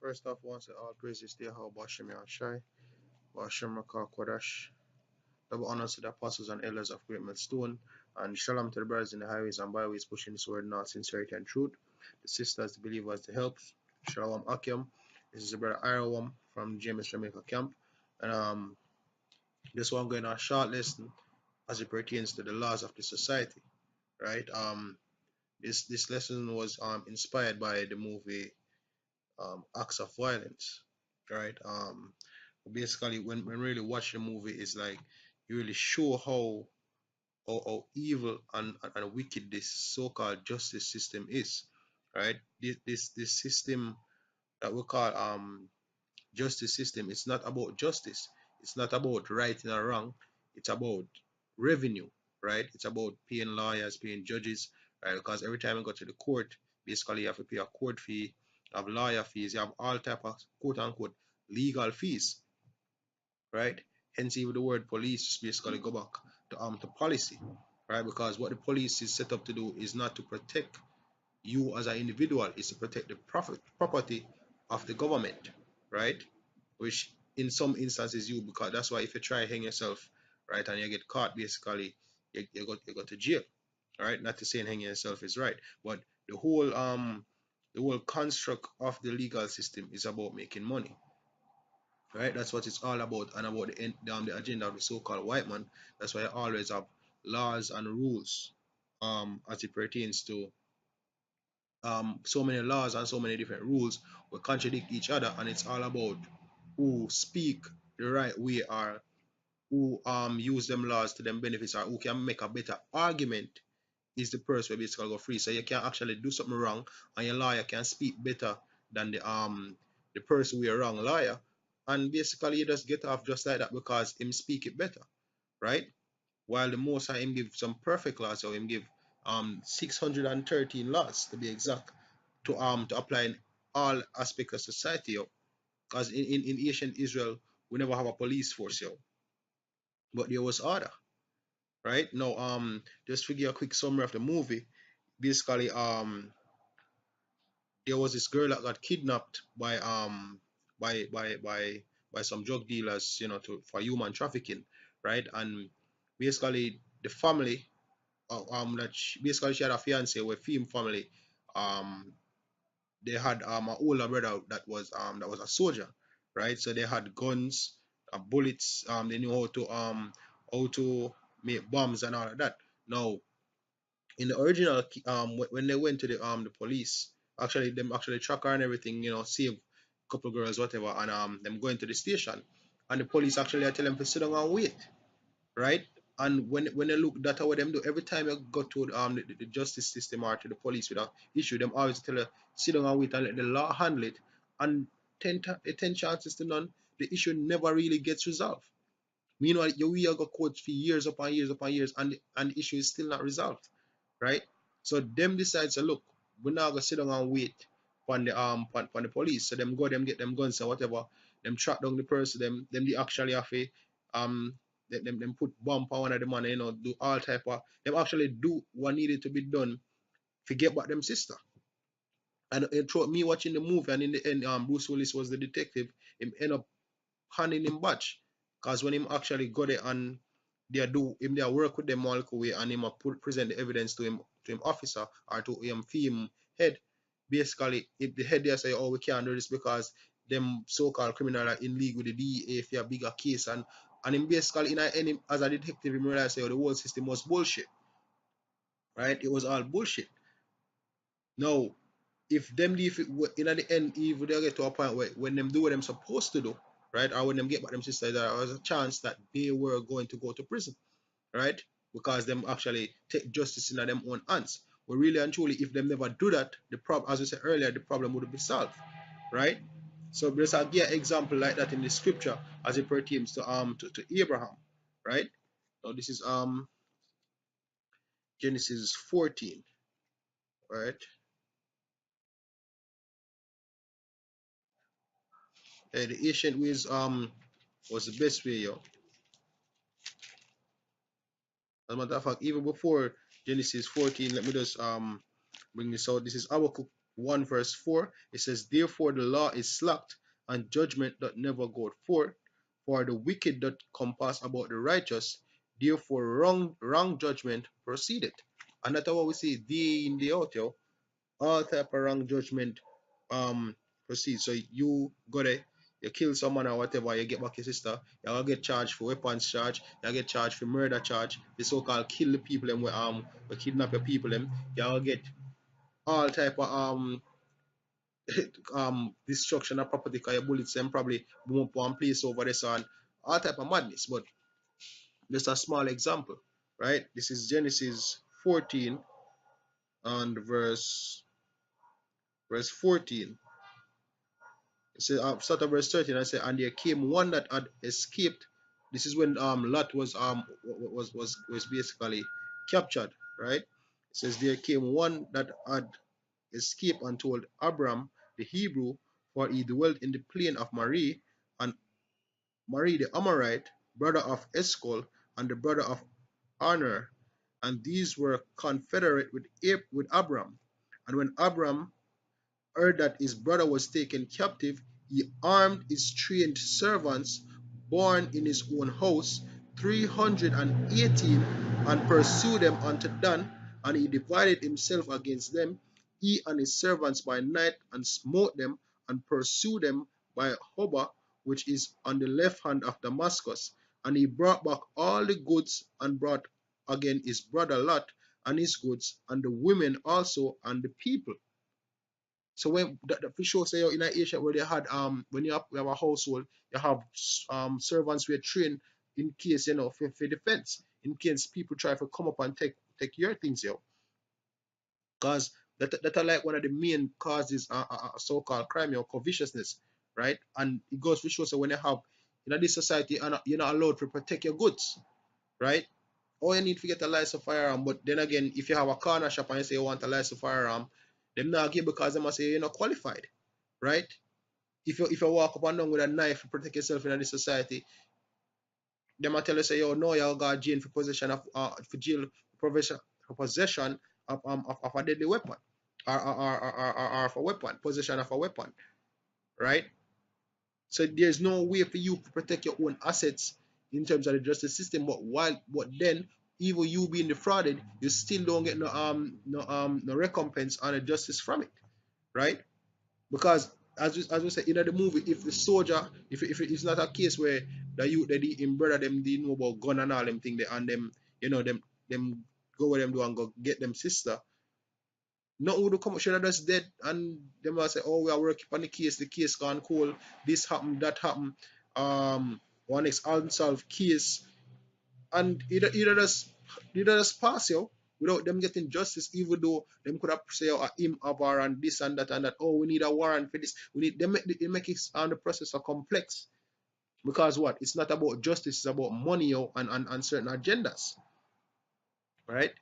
First off, once all praises to Yahweh Bashem Yahshai, Bashem Rakah Kodash, double honors to the apostles and elders of Great Millstone, and shalom to the brothers in the highways and byways pushing this word north, sincerity and truth. The sisters, the believers, the helps. Shalom Akim. This is the brother Irawam from James Jamaica camp. And this one going on a short lesson as it pertains to the laws of the society. Right? This lesson was inspired by the movie Acts of Violence. Right? Basically when really watch the movie is like you really show how evil and wicked this so-called justice system is, right? This system that we call justice system, it's not about justice, it's not about right and wrong, it's about revenue, right? It's about paying lawyers, paying judges, right? Because every time you go to the court, basically you have to pay a court fee, you have lawyer fees, you have all type of quote unquote legal fees, right? Hence, even the word police is basically go back to policy, right? Because what the police is set up to do is not to protect you as an individual, is to protect the property of the government, right? Which in some instances you, because that's why if you try hang yourself, right, and you get caught, basically you go to jail, right? Not to say hanging yourself is right, but the whole construct of the legal system is about making money, right? That's what it's all about, and about the agenda of the so-called white man. That's why I always have laws and rules, as it pertains to so many laws and so many different rules will contradict each other, and it's all about who speak the right way or who use them laws to them benefits or who can make a better argument is the person who basically go free. So you can actually do something wrong and your lawyer can speak better than the person who is wrong lawyer, and basically you just get off just like that because him speak it better, right? While the most him give some perfect laws, so him give 613 laws to be exact to apply in all aspects of society, because in ancient Israel we never have a police force, but there was order, right? Now just to give a quick summary of the movie, basically there was this girl that got kidnapped by by by by some drug dealers, for human trafficking, right? And basically the family, basically she had a fiance with film family. um they had an older brother that was a soldier, right? So they had guns, bullets. They knew how to make bombs and all of that. Now in the original, when they went to the police, actually them actually track her and everything, save a couple girls, whatever, and them going to the station, and the police actually are telling them to sit down and wait, right? And when they look that what them do every time you go to the justice system or to the police with a issue, them always tell you sit down and wait and let the law handle it. And 10 chances to none, the issue never really gets resolved. Meanwhile, we have got courts for years upon years upon years, and the issue is still not resolved, right? So them decides, so look, we're not gonna sit down and wait on the police. So them go, them get them guns and whatever, them track down the person, them they actually have a um them put bomb on one of the man, do all type of, them actually do what needed to be done, forget about them sister. And throughout me watching the movie, and in the end, Bruce Willis was the detective, him end up handing him badge. Because when him actually got it and they work with them all way, and him present the evidence to him officer or to him film head, basically if the head there say, oh, we can't do this because them so-called criminal are in league with the DEA for a bigger case, and him basically as a detective him realize say, oh, the whole system was bullshit, right? It was all bullshit. Now if them if it, in the end, if they get to a point where when them do what them supposed to do, right, or when them get back them sisters, there was a chance that they were going to go to prison, right, because them actually take justice in their own hands. But really and truly, if them never do that, the problem, as we said earlier, the problem would be solved, right? So there's a give example like that in the scripture as it pertains to Abraham, right? Now this is Genesis 14, right? The ancient ways was the best way, yo. As a matter of fact, even before Genesis 14, let me just bring this out. This is Habakkuk 1 verse 4, it says, therefore the law is slacked, and judgment doth never go forth, for the wicked doth compass about the righteous, therefore wrong judgment proceedeth. And that's what we see day in, day out, yo. All type of wrong judgment proceed. So you go there, you kill someone or whatever, you get back your sister, you'll get charged for weapons charge, you'll get charged for murder charge, the so-called kill the people them we kidnap your people them, you'll get all type of destruction of property because your bullets them probably boom up one place over there, so on all type of madness. But just a small example, right? This is Genesis 14 and verse 14. It says, start of verse 13. I say, and there came one that had escaped. This is when Lot was basically captured, right? It says there came one that had escaped and told Abram the Hebrew, for he dwelt in the plain of Mamre, and Mamre the Amorite, brother of Eshcol, and the brother of Aner, and these were confederate with Abram. And when Abram heard that his brother was taken captive, he armed his trained servants born in his own house, 318, and pursued them unto Dan, and he divided himself against them, he and his servants by night, and smote them, and pursued them by Hobah, which is on the left hand of Damascus. And he brought back all the goods, and brought again his brother Lot, and his goods, and the women also, and the people. So when the for sure say in Asia where they had when you have a household, you have servants were trained in case for defense, in case people try to come up and take your things, because that are like one of the main causes so-called crime, covetousness, right? And it goes for sure. So when you have in this society, you're not allowed to protect your goods, right? All you need to get a license firearm. But then again, if you have a corner shop and you say you want a license firearm, them not give because they must say you're not qualified, right? If you walk up and down with a knife to protect yourself in this society, they might tell you say, yo, no, you got jail for possession of possession of a deadly weapon, or of a weapon, possession of a weapon, right? So there's no way for you to protect your own assets in terms of the justice system. But then even you being defrauded, you still don't get no recompense on the justice from it, right? Because as we said in the movie, if the soldier, if it's not a case where the youth the brother them they know about gun and all them thing, they and them them go where them do and go get them sister. Nothing would come, should have just dead, and them will say, oh, we are working on the case gone cold, this happened, that happened, one next unsolved case, and either just pass you without them getting justice, even though them could have say him over and this and that and that. Oh, we need a warrant for this. We need them make it on the process so complex, because what? It's not about justice, it's about money and certain agendas, right?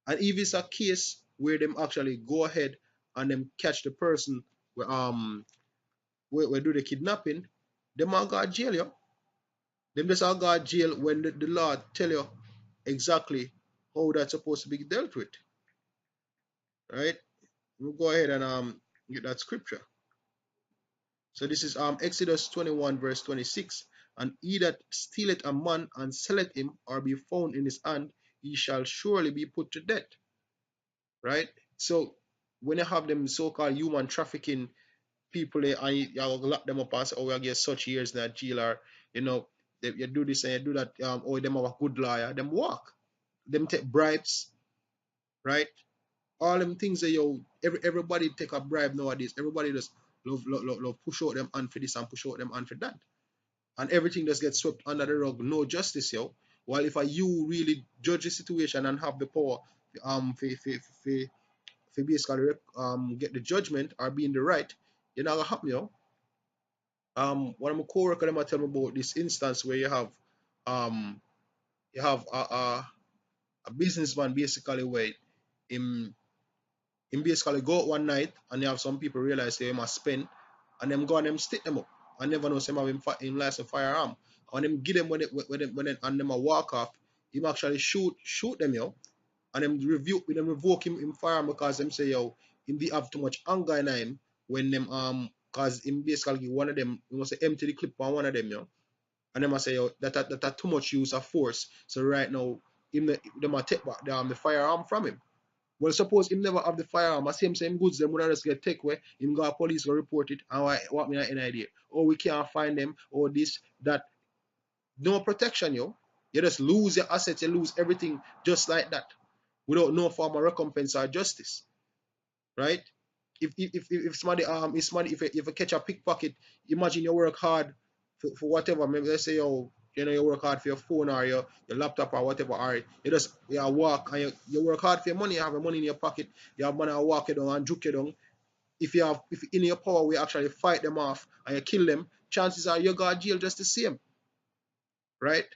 And if it's a case where them actually go ahead and them catch the person where do the kidnapping, them all got jail, yo. Them just all got jail when the law tell you exactly how that's supposed to be dealt with. Right? We'll go ahead and get that scripture. So this is Exodus 21 verse 26. And he that stealeth a man and selleth him, or be found in his hand, he shall surely be put to death. Right? So when you have them so-called human trafficking people and you lock them up and say, oh, we get such years in that jail, or you do this and you do that, or them have a good lawyer, them walk, them take bribes, right? All them things that everybody take a bribe nowadays. Everybody just love push out them hand for this and push out them hand for that, and everything just gets swept under the rug. No justice, yo. While if you really judge the situation and have the power, for basically get the judgment or be in the right, you're not gonna happen, yo. One of my coworkers them tell me about this instance where um you have a businessman basically where him basically go out one night and you have some people realize they must spend, and them go and them stick them up and never know some of him license firearm, and them give them when they, and them a walk off, him actually shoot them, yo, and them revoke him firearm because them say, yo, him be have too much anger in him when them cause him basically one of them he must say empty the clip on one of them, you know. And them I say, yo, that too much use of force. So right now, him them a take back the firearm from him. Well, suppose him never have the firearm, I same goods them would just get take away. Him go police go report it, and what me not any idea? Oh, we can't find them, or this, that. No protection, yo. You just lose your assets, you lose everything just like that, without no form of recompense or justice, right? If somebody if you catch a pickpocket, imagine you work hard for whatever. Maybe let's say you work hard for your phone or your laptop or whatever, or you walk and you work hard for your money, you have your money in your pocket, you have money to walk it down and juke it down. If in your power we actually fight them off and you kill them, chances are you go to jail just the same, right?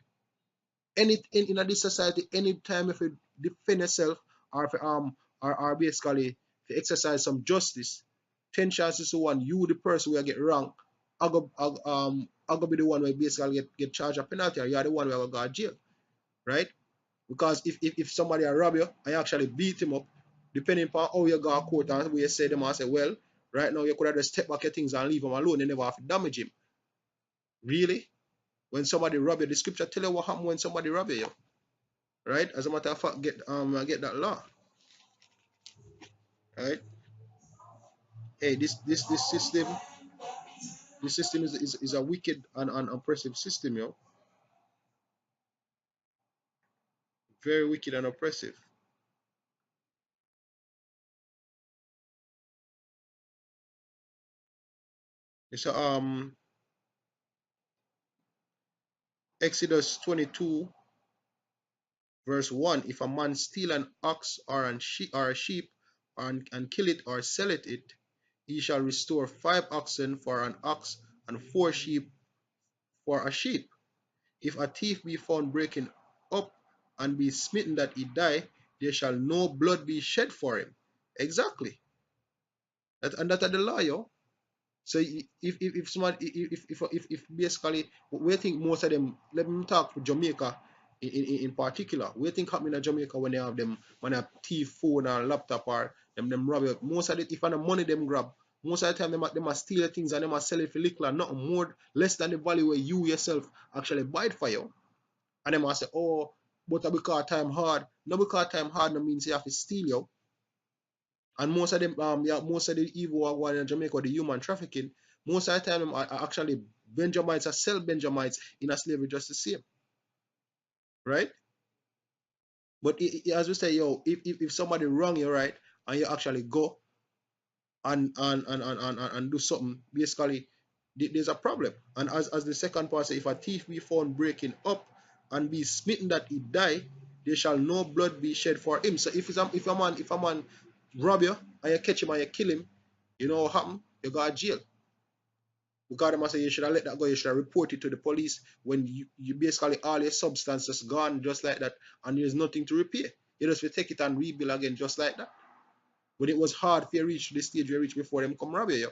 In this society, anytime if you defend yourself or if or basically if you exercise some justice, 10 chances to one, you the person will get wrong. I go be the one who basically get charged a penalty, or you're the one who will go to jail, right? Because if somebody rob you and you actually beat him up, depending upon how you go to court and where you say them, I say, well, right now you could have just step back your things and leave him alone, you never have to damage him. Really? When somebody rob you, the scripture tell you what happened when somebody rob you, right? As a matter of fact, get that law, right? Hey, this system is a wicked and oppressive system, yo. Very wicked and oppressive. It's Exodus 22 verse 1. If a man steal an ox or a sheep and kill it or sell it, he shall restore 5 oxen for an ox and 4 sheep for a sheep. If a thief be found breaking up and be smitten that he die, there shall no blood be shed for him. Exactly. And that are the law, yo. So if somebody if basically we think most of them, let me talk for Jamaica in particular. We think happening in Jamaica when they have them when they have thief phone or laptop or them rob you. Most of it, if the money them grab, most of the time them must steal things and they must sell it for little and nothing more less than the value where you yourself actually buy it for you. And they must say, oh, but because time hard. No, because time hard no means you have to steal you. And most of them, most of the evil one in Jamaica, the human trafficking, most of the time are actually Benjamites or sell Benjamites in a slavery just the same, right? But as we say, yo, if somebody wrong you, right, and you actually go and do something, basically there's a problem. And as the second part says, if a thief be found breaking up and be smitten that he die, there shall no blood be shed for him. So if a man rob you and you catch him and you kill him, you know what happen? You go to jail. Because they must say you should have let that go, you should have reported to the police when you basically all your substances gone just like that and there's nothing to repair. You just will take it and rebuild again just like that. But it was hard for you to reach the stage you reach before them come rob you,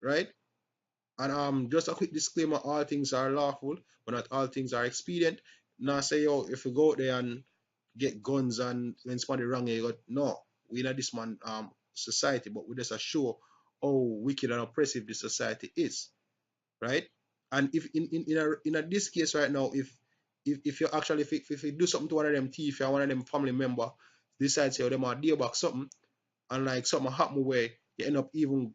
right? And just a quick disclaimer, all things are lawful, but not all things are expedient. Now say yo, if you go out there and get guns and when somebody wrong you go, no, we not this man society, but we just a show how wicked and oppressive this society is, right? And if in this case right now, if you actually if you do something to one of them thief or one of them family member decides say them are deal back something and like something happen where you end up even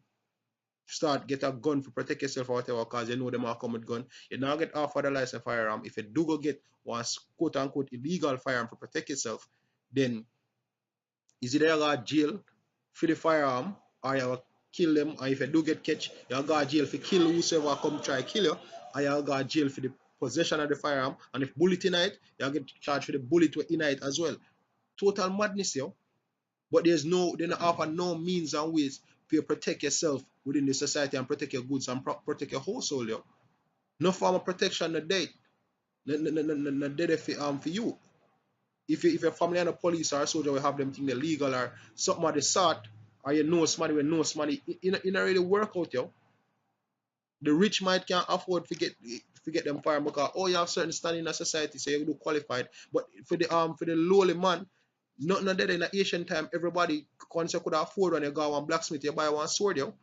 start get a gun to protect yourself or whatever because you know them are come with gun, you now get off of the license firearm. If you do go get one quote unquote illegal firearm to protect yourself, then is either you go to jail for the firearm or you kill them, and if you do get catch, you go to jail for kill whosoever come try kill you, or you go to jail for the possession of the firearm, and if bullet in it, you get charged for the bullet in it as well. Total madness, yo. But they don't offer no means and ways for you to protect yourself within the society and protect your goods and protect your household, yo. No form of protection, no date. No date for you. If your family and a police or a soldier will have them think they're legal or something of the sort, or you know somebody will know somebody, it not really work out, yo. The rich might can't afford to get them fired because you have certain standing in a society, so you do qualified. But for the lowly man, Nothing no dead in the ancient time. Everybody once you could afford when you go one blacksmith, you buy one sword, yo.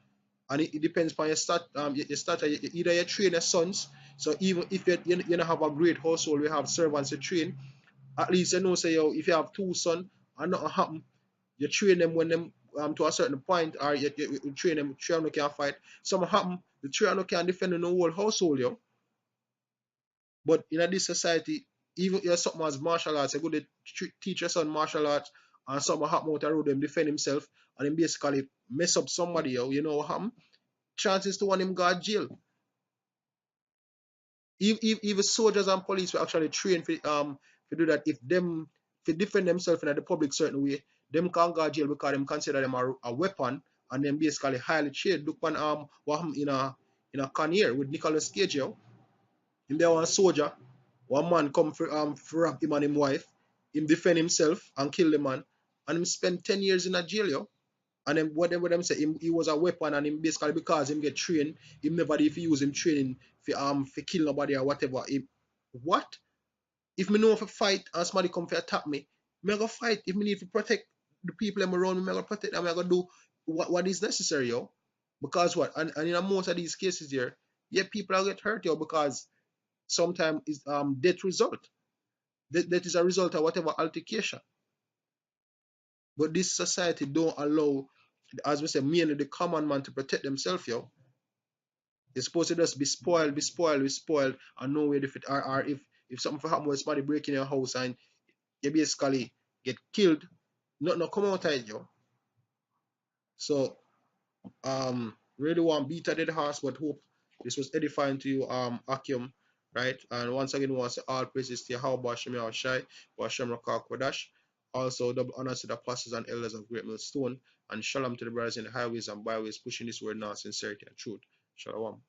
And it depends on your start either you train your sons. So even if you don't have a great household, we have servants to train. At least you know say yo, if you have two sons and nothing happen, you train them when them to a certain point, or you train them, three of them can fight. Something happen, the three of them can defend the whole household, yo. But in this society, even if something as martial arts, you go to teach your son martial arts, and something happen out the road, them defend himself, and him basically mess up somebody, yo. You know what happen? Chances to want him go to jail. Even soldiers and police were actually trained for do that. If them to defend themselves in the public certain way, them can't go to jail because them consider them a weapon, and then basically highly trained. Look on what happened in a Con Air with Nicolas Cage, yo. Him there one soldier, one man come for rob him and him wife, him defend himself and kill the man, and him spend 10 years in a jail, yo. And then whatever them say, he was a weapon, and him basically because him get trained, him never if he use him training for kill nobody or whatever. What? If me know if a fight and somebody come for attack me, me go fight. If me need to protect the people I'm around me, me go protect them, I go do what is necessary, yo. Because what? And in most of these cases here, yeah, people are get hurt, yo, because sometimes it's death result. That is a result of whatever altercation. But this society don't allow, as we say, mainly the common man to protect themselves, yo. You're supposed to just be spoiled, and know where if it or if something happen with somebody breaking your house and you basically get killed, no come out of it, yo. So really want beat a dead horse, but hope this was edifying to you, Akim, right? And once again, we want to say all praises to Yahweh Shem Shai, Bashem Rakak Kodash. Also, double honors to the apostles and elders of Great Millstone, and shalom to the brothers in the highways and byways pushing this word now, sincerity and truth. Shalom.